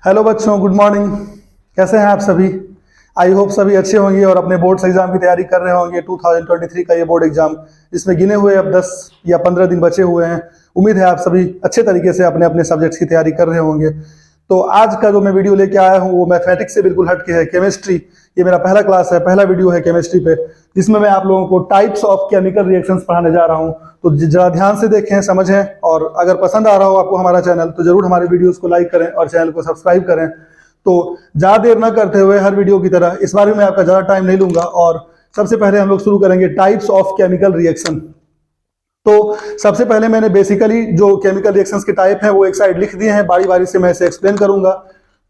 Hello बच्चों, good morning. कैसे हैं आप सभी? आई होप सभी अच्छे होंगे और अपने बोर्ड्स एग्जाम की तैयारी कर रहे होंगे। 2023 का ये बोर्ड एग्जाम, इसमें गिने हुए अब 10 या 15 दिन बचे हुए हैं। उम्मीद है आप सभी अच्छे तरीके से अपने अपने सब्जेक्ट्स की तैयारी कर रहे होंगे। तो आज का जो मैं वीडियो लेके आया हूँ वो मैथमेटिक्स से बिल्कुल हटके है, केमिस्ट्री। ये मेरा पहला क्लास है, पहला वीडियो है केमिस्ट्री पे, जिसमें मैं आप लोगों को टाइप्स ऑफ केमिकल रिएक्शंस पढ़ाने जा रहा हूँ। तो जरा ध्यान से देखें, समझें, और अगर पसंद आ रहा हो आपको हमारा चैनल तो जरूर हमारे वीडियोस को लाइक करें और चैनल को सब्सक्राइब करें। तो ज्यादा देर न करते हुए हर वीडियो की तरह इस बार भी मैं आपका ज्यादा टाइम नहीं लूंगा और सबसे पहले हम लोग शुरू करेंगे टाइप्स ऑफ केमिकल रिएक्शन। तो सबसे पहले मैंने बेसिकली जो केमिकल रिएक्शंस के टाइप हैं वो एक साइड लिख दिए हैं, बारी बारी से मैं इसे एक्सप्लेन करूंगा।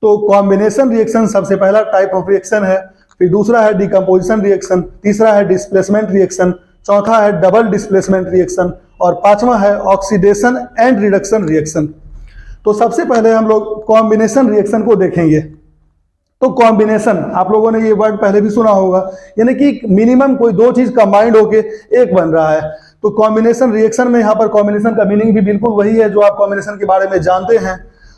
तो कॉम्बिनेशन रिएक्शन सबसे पहला टाइप ऑफ रिएक्शन है, फिर दूसरा है डिकम्पोजिशन रिएक्शन, तीसरा है डिस्प्लेसमेंट रिएक्शन, चौथा है डबल डिस्प्लेसमेंट रिएक्शन और पांचवा है ऑक्सीडेशन एंड रिडक्शन रिएक्शन। तो सबसे पहले हम लोग कॉम्बिनेशन रिएक्शन को देखेंगे। तो कॉम्बिनेशन, आप लोगों ने ये वर्ड पहले भी सुना होगा, यानी कि मिनिमम कोई दो चीज कंबाइंड होके एक बन रहा है। तो कॉम्बिनेशन रिएक्शन में यहाँ पर कॉम्बिनेशन का मीनिंग भी बिल्कुल वही है जो आप कॉम्बिनेशन के बारे में जानते हैं।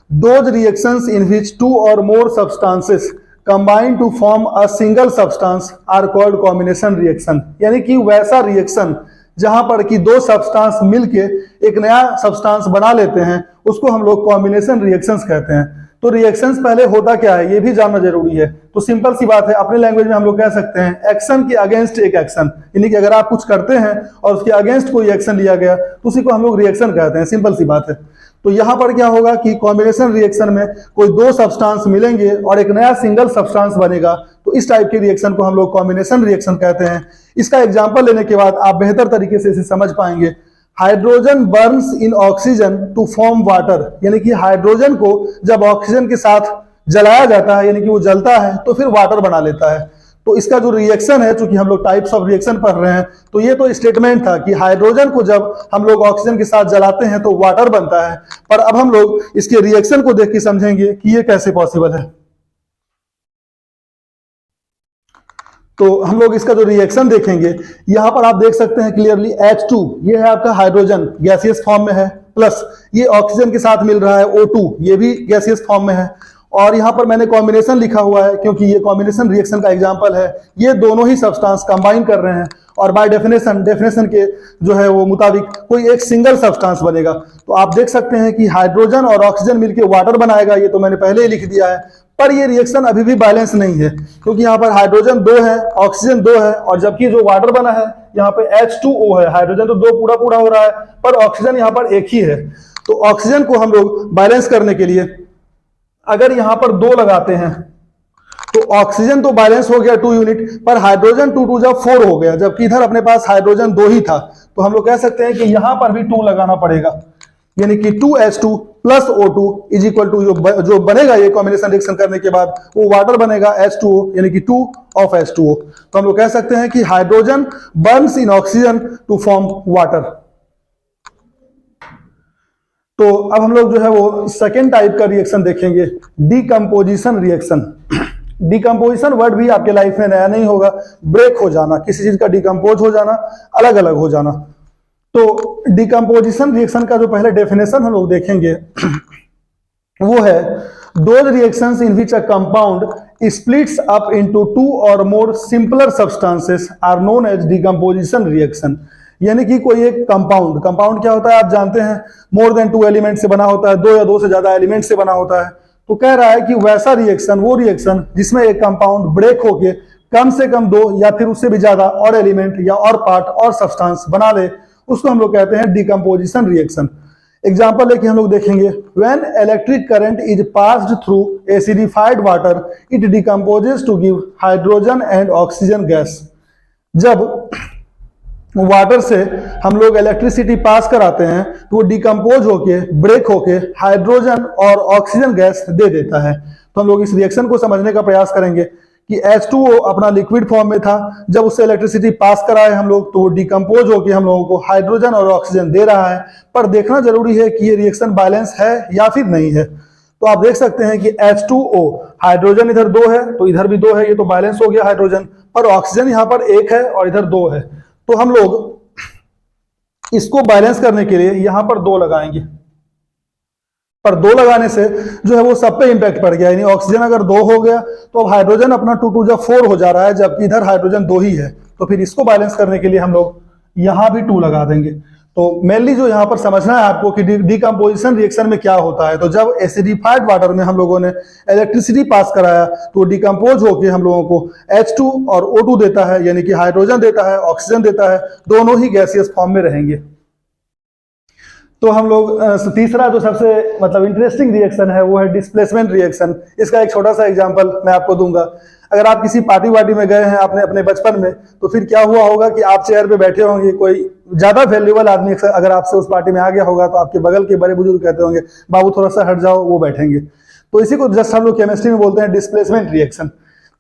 Those reactions in which two or more substances combine to form a single substance are called combination reaction. यानी कि वैसा रिएक्शन जहां पर कि दो सब्सटेंस मिलके एक नया सब्सटेंस बना लेते हैं उसको हम लोग कॉम्बिनेशन रिएक्शंस कहते हैं। तो रिएक्शंस पहले होता क्या है ये भी जानना जरूरी है। तो सिंपल सी बात है, अपने लैंग्वेज में हम लोग कह सकते हैं एक्शन के अगेंस्ट एक एक्शन, यानी कि अगर आप कुछ करते हैं और उसके अगेंस्ट कोई एक्शन लिया गया तो उसी को हम लोग रिएक्शन कहते हैं। सिंपल सी बात है। तो यहां पर क्या होगा कि कॉम्बिनेशन रिएक्शन में कोई दो सब्सटेंस मिलेंगे और एक नया सिंगल सब्सटेंस बनेगा, तो इस टाइप के रिएक्शन को हम लोग कॉम्बिनेशन रिएक्शन कहते हैं। इसका एग्जांपल लेने के बाद आप बेहतर तरीके से इसे समझ पाएंगे। Hydrogen burns in oxygen to form water, यानी कि हाइड्रोजन को जब ऑक्सीजन के साथ जलाया जाता है, यानी कि वो जलता है तो फिर वाटर बना लेता है। तो इसका जो रिएक्शन है, चूंकि हम लोग टाइप्स ऑफ रिएक्शन पढ़ रहे हैं, तो ये तो स्टेटमेंट था कि हाइड्रोजन को जब हम लोग ऑक्सीजन के साथ जलाते हैं तो वाटर बनता है। पर अब हम लोग इसके रिएक्शन को देख के समझेंगे कि ये कैसे पॉसिबल है। तो हम लोग इसका जो रिएक्शन देखेंगे, यहां पर आप देख सकते हैं क्लियरली H2, ये है आपका हाइड्रोजन, गैसियस फॉर्म में है, प्लस ये ऑक्सीजन के साथ मिल रहा है O2, ये भी गैसियस फॉर्म में है। और यहां पर मैंने कॉम्बिनेशन लिखा हुआ है क्योंकि ये कॉम्बिनेशन रिएक्शन का एग्जांपल है। ये दोनों ही सब्सटेंस कंबाइन कर रहे हैं और बाय डेफिनेशन के जो है वो मुताबिक कोई एक सिंगल सब्सटेंस बनेगा। तो आप देख सकते हैं कि हाइड्रोजन और ऑक्सीजन मिलकर वाटर बनाएगा, ये तो मैंने पहले ही लिख दिया है। पर ये रिएक्शन अभी भी बैलेंस नहीं है क्योंकि यहाँ पर हाइड्रोजन 2 है, ऑक्सीजन 2 है, और जबकि जो वाटर बना है यहाँ पे H2O है। हाइड्रोजन तो 2 पूरा पूरा हो रहा है पर ऑक्सीजन यहाँ पर एक ही है। तो ऑक्सीजन को हम लोग बैलेंस करने के लिए अगर यहाँ पर 2 लगाते हैं तो ऑक्सीजन तो बैलेंस हो गया 2 यूनिट, पर हाइड्रोजन 2 2 जब 4 हो गया, जबकि इधर अपने पास हाइड्रोजन 2 ही था। तो हम लोग कह सकते हैं कि यहां पर भी 2 लगाना पड़ेगा, यानी कि 2H2 plus O2 is equal to जो बनेगा ये कॉम्बिनेशन रिएक्शन करने के बाद वो वाटर बनेगा H2O, यानी कि 2 ऑफ H2O। तो हम लोग कह सकते हैं कि hydrogen burns in oxygen to form water. तो अब हम लोग जो है वो सेकेंड टाइप का रिएक्शन देखेंगे, डिकम्पोजिशन रिएक्शन। डिकम्पोजिशन वर्ड भी आपके लाइफ में नया नहीं होगा, ब्रेक हो जाना, किसी चीज का डिकम्पोज हो जाना, अलग अलग हो जाना। तो डिकम्पोजिशन रिएक्शन का जो पहले डेफिनेशन हम लोग देखेंगे वो है those reactions in which a compound splits up into 2 और more simpler substances are known as decomposition reaction. यानी कि कोई एक कंपाउंड क्या होता है आप जानते हैं, मोर देन 2 एलिमेंट से बना होता है, 2 या 2 से ज्यादा एलिमेंट से बना होता है। तो कह रहा है कि वैसा रिएक्शन, वो रिएक्शन जिसमें एक कंपाउंड ब्रेक होके कम से कम 2 या फिर उससे भी ज्यादा और एलिमेंट या और पार्ट और सब्सटेंस बना ले, उसको हम लोग कहते हैं डिकम्पोजिशन रिएक्शन। एग्जाम्पल लेके हम लोग देखेंगे, when electric current is passed through acidified water it decomposes to give hydrogen and oxygen gas. जब वाटर से हम लोग इलेक्ट्रिसिटी पास कराते हैं तो वो डिकम्पोज होके, ब्रेक होके हाइड्रोजन और ऑक्सीजन गैस दे देता है। तो हम लोग इस रिएक्शन को समझने का प्रयास करेंगे कि H2O अपना लिक्विड फॉर्म में था, जब उससे इलेक्ट्रिसिटी पास कराए हम लोग तो वो डिकम्पोज होके हम लोगों को हाइड्रोजन और ऑक्सीजन दे रहा है। पर देखना जरूरी है कि ये रिएक्शन बैलेंस है या फिर नहीं है। तो आप देख सकते हैं कि H2O, हाइड्रोजन इधर 2 है तो इधर भी 2 है, ये तो बैलेंस हो गया हाइड्रोजन, पर ऑक्सीजन यहाँ पर 1 है और इधर 2 है। तो हम लोग इसको बैलेंस करने के लिए यहां पर 2 लगाएंगे। पर 2 लगाने से जो है वो सब पे इंपैक्ट पड़ गया, यानी ऑक्सीजन अगर 2 हो गया तो अब हाइड्रोजन अपना 2 2 4 हो जा रहा है, जबकि इधर हाइड्रोजन 2 ही है। तो फिर इसको बैलेंस करने के लिए हम लोग यहां भी 2 लगा देंगे। तो मेनली जो यहाँ पर समझना है आपको कि डिकम्पोजिशन रिएक्शन में क्या होता है। तो जब एसिडिफाइड वाटर में हम लोगों ने इलेक्ट्रिसिटी पास कराया तो डिकम्पोज होकर हम लोगों को H2 और O2 देता है, यानी कि हाइड्रोजन देता है, ऑक्सीजन देता है, दोनों ही गैसियस फॉर्म में रहेंगे। तो हम लोग तीसरा जो सबसे मतलब इंटरेस्टिंग रिएक्शन है वो है डिस्प्लेसमेंट रिएक्शन। इसका एक छोटा सा एग्जांपल मैं आपको दूंगा। अगर आप किसी पार्टी वार्टी में गए हैं आपने अपने बचपन में, तो फिर क्या हुआ होगा कि आप चेयर पे बैठे होंगे, कोई ज्यादा वैल्यूएबल आदमी अगर आपसे उस पार्टी में आ गया होगा तो आपके बगल के बड़े बुजुर्ग कहते होंगे बाबू थोड़ा सा हट जाओ, वो बैठेंगे। तो इसी को जस्ट हम लोग केमिस्ट्री में बोलते हैं डिस्प्लेसमेंट रिएक्शन।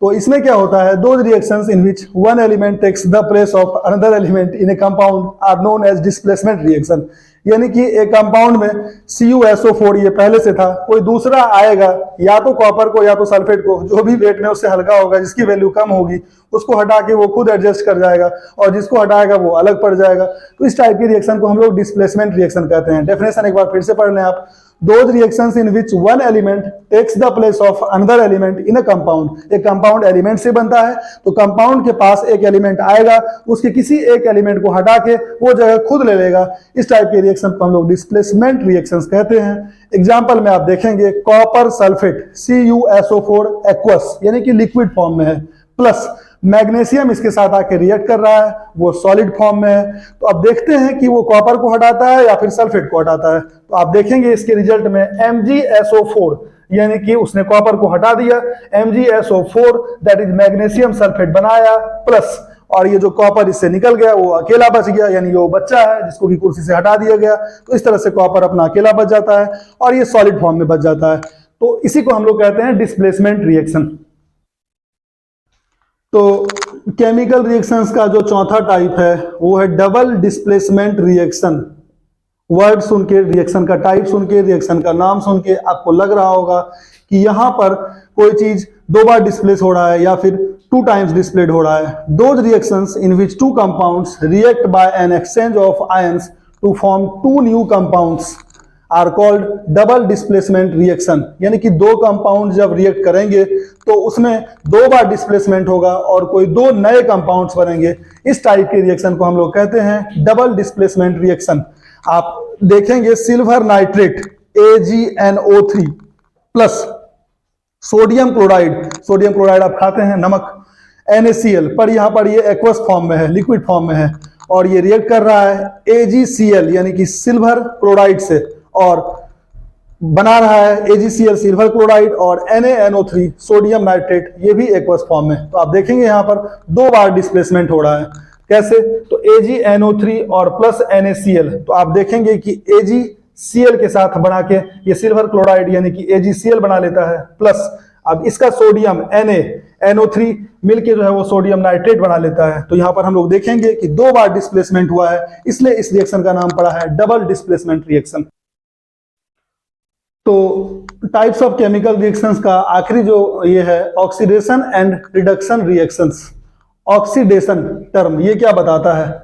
तो इसमें क्या होता है, those reactions in which one element takes the place of another element in a compound are known as displacement reaction. यानी कि एक कंपाउंड में CuSO4 ये पहले से था, कोई दूसरा आएगा, या तो कॉपर को या तो सल्फेट को, जो भी वेट में उससे हल्का होगा, जिसकी वैल्यू कम होगी उसको हटा के वो खुद एडजस्ट कर जाएगा, और जिसको हटाएगा वो अलग पड़ जाएगा। तो इस टाइप की रिएक्शन को हम लोग डिस्प्लेसमेंट रिएक्शन कहते हैं। डेफिनेशन एक बार फिर से पढ़ लें आप। Those reactions in which one element takes the place of another element in a compound। एक कंपाउंड एलिमेंट से बनता है, तो कंपाउंड के पास एक एलिमेंट आएगा, उसके किसी एक एलिमेंट को हटा के वो जगह खुद ले लेगा। इस टाइप के रिएक्शन को हम लोग डिस्प्लेसमेंट रिएक्शंस कहते हैं। एग्जांपल में आप देखेंगे कॉपर सल्फेट CuSO4 एक्वस यानी कि लिक्विड फॉर्म में है, प्लस मैग्नीशियम इसके साथ आके रिएक्ट कर रहा है, वो सॉलिड फॉर्म में है। तो अब देखते हैं कि वो कॉपर को हटाता है या फिर सल्फेट को हटाता है। तो आप देखेंगे इसके रिजल्ट में MgSO4 यानी कि उसने कॉपर को हटा दिया, MgSO4 that is magnesium sulphate बनाया, प्लस और ये जो कॉपर इससे निकल गया वो अकेला बच गया, यानी वो बच्चा है जिसको कि कुर्सी से हटा दिया गया। तो इस तरह से कॉपर अपना अकेला बच जाता है और ये सॉलिड फॉर्म में बच जाता है। तो इसी को हम लोग कहते हैं डिस्प्लेसमेंट रिएक्शन। तो केमिकल रिएक्शंस का जो चौथा टाइप है वो है डबल डिस्प्लेसमेंट रिएक्शन। वर्ड सुन के, रिएक्शन का टाइप सुन के, रिएक्शन का नाम सुन के आपको लग रहा होगा कि यहां पर कोई चीज 2 बार डिस्प्लेस हो रहा है या फिर 2 टाइम्स डिस्प्लेड हो रहा है। Those reactions in which 2 compounds react by an exchange of ions to form 2 new compounds are called double displacement reaction. यानी कि 2 कंपाउंड जब रिएक्ट करेंगे तो उसमें 2 बार डिस्प्लेसमेंट होगा और कोई 2 नए कंपाउंड्स बनेंगे। इस टाइप के रिएक्शन को हम लोग कहते हैं डबल डिस्प्लेसमेंट रिएक्शन। आप देखेंगे silver nitrate AgNO3 plus sodium chloride आप खाते हैं, नमक, NaCl, पर यहाँ पर ये एक्वस फॉर्म में है, लिक्विड फॉर्म में है, और ये रिएक्ट कर रहा है AgCl यानी कि सिल्वर क्लोराइड से, और बना रहा है AgCl सिल्वर क्लोराइड और NaNO3 सोडियम नाइट्रेट, ये भी एक्वस फॉर्म में। तो आप देखेंगे यहाँ पर 2 बार डिस्प्लेसमेंट हो रहा है। कैसे? तो AgNO3 और प्लस NaCl, तो आप देखेंगे कि AgCl के साथ बना के ये सिल्वर क्लोराइड यानी कि AgCl बना लेता है, प्लस अब इसका सोडियम NaNO3 मिलके जो है वो सोडियम नाइट्रेट बना लेता है। तो यहाँ पर हम लोग देखेंगे कि 2 बार डिस्प्लेसमेंट हुआ है, इसलिए इस रिएक्शन का नाम पड़ा है डबल डिस्प्लेसमेंट रिएक्शन। तो टाइप्स ऑफ केमिकल रिएक्शंस का आखिरी जो ये है oxidation and reduction reactions. Oxidation term ये क्या बताता है?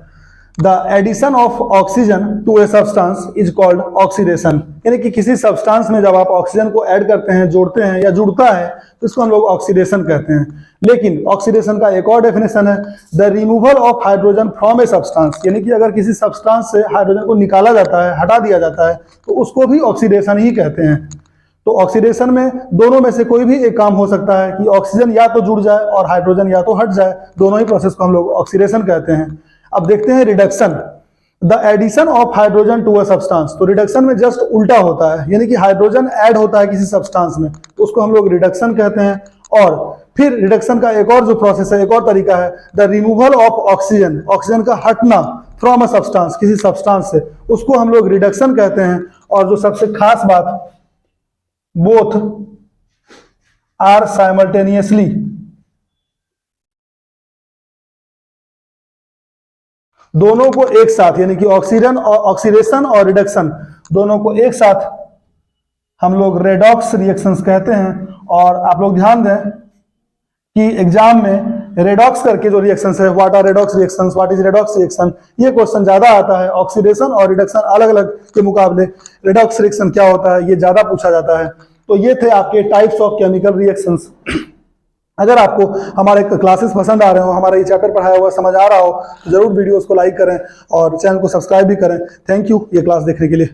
The addition of oxygen to a substance is called oxidation. यानी कि किसी सब्सटेंस में जब आप ऑक्सीजन को ऐड करते हैं, जोड़ते हैं या जुड़ता है तो इसको हम लोग ऑक्सीडेशन कहते हैं। लेकिन ऑक्सीडेशन का एक और डेफिनेशन है the removal of hydrogen from a substance. यानी कि अगर किसी सब्सटेंस से हाइड्रोजन को निकाला जाता है, हटा दिया जाता है, तो उसको भी ऑक्सीडेशन ही कहते हैं। तो ऑक्सीडेशन में दोनों में से कोई भी एक काम हो सकता है कि ऑक्सीजन या तो जुड़ जाए और हाइड्रोजन या तो हट जाए, दोनों ही प्रोसेस को हम लोग ऑक्सीडेशन कहते हैं। अब देखते हैं reduction, the addition of hydrogen to a substance. तो रिडक्शन में जस्ट उल्टा होता है, यानी कि हाइड्रोजन ऐड होता है किसी सब्सटेंस में, तो उसको हम लोग रिडक्शन कहते हैं। और फिर रिडक्शन का एक और जो प्रोसेस है, एक और तरीका है the removal of oxygen, oxygen का हटना फ्रॉम अ सब्सटेंस, किसी सब्सटेंस से, उसको हम लोग रिडक्शन कहते हैं। और जो सबसे खास बात, बोथ आर साइमल्टेनियसली, दोनों को एक साथ, यानी कि ऑक्सीडेशन और रिडक्शन दोनों को एक साथ हम लोग रेडॉक्स रिएक्शंस कहते हैं। और आप लोग ध्यान दें कि एग्जाम में रेडॉक्स करके जो रिएक्शंस है, what are redox reactions, what is redox reaction, ये क्वेश्चन ज्यादा आता है। ऑक्सीडेशन और रिडक्शन अलग अलग के मुकाबले रेडॉक्स रिएक्शन क्या होता है ये ज्यादा पूछा जाता है। तो ये थे आपके टाइप्स ऑफ केमिकल रिएक्शंस। अगर आपको हमारे क्लासेस पसंद आ रहे हो, हमारा ये चैप्टर पढ़ाया हुआ समझ आ रहा हो, तो जरूर वीडियोस को लाइक करें और चैनल को सब्सक्राइब भी करें। थैंक यू ये क्लास देखने के लिए।